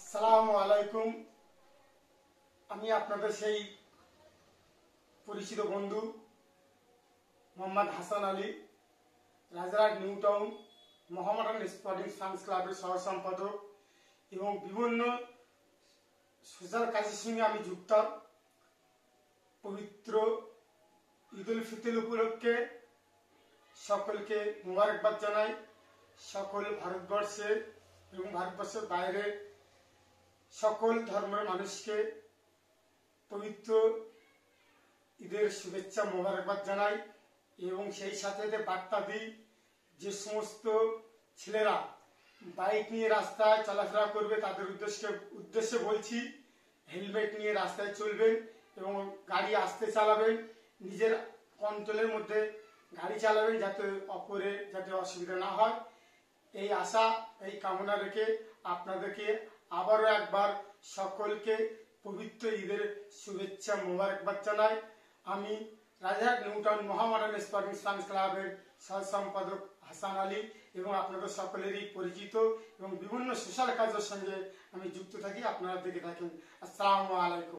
আসসালামু আলাইকুম। আমি আপনাদের সেই পরিচিত বন্ধু Mohammad Hasan Ali, Rajarhat new town Mohammedan sporting science ক্লাবের সহ সম্পাদক এবং বিভিন্ন সোশ্যাল কাজের সঙ্গে আমি যুক্ত। পবিত্র ঈদ উল ফিতর উপলক্ষে সকলকে মোবারকবাদ জানাই। সকল ভারতবর্ষে এবং ভারতবর্ষের বাইরে সকল ধর্মের মানুষকে পবিত্র ঈদের শুভেচ্ছা মোবারকবাদ জানাই এবং সেই সাথে বার্তা দিই যে সমস্ত ছেলেরা বাইক নিয়ে রাস্তায় চলাফেরা করবে তাদের উদ্দেশ্যে বলছি, হেলমেট নিয়ে রাস্তায় চলবেন এবং গাড়ি আস্তে চালাবেন, নিজের কন্ট্রোলের মধ্যে গাড়ি চালাবেন যাতে যাতে অসুবিধা না হয়। এই আশা এই কামনা রেখে আপনাদেরকে আবারও একবার সকলকে পবিত্র ঈদের শুভেচ্ছা মোবারকবাদ জানাই। আমি Rajarhat new town Mohammedan sporting science ক্লাবের সহ সম্পাদক হাসান আলী এবং আপনাদের সকলেরই পরিচিত এবং বিভিন্ন সোশ্যাল কাজের সঙ্গে আমি যুক্ত থাকি, আপনারা দেখে থাকেন। আসসালামু আলাইকুম।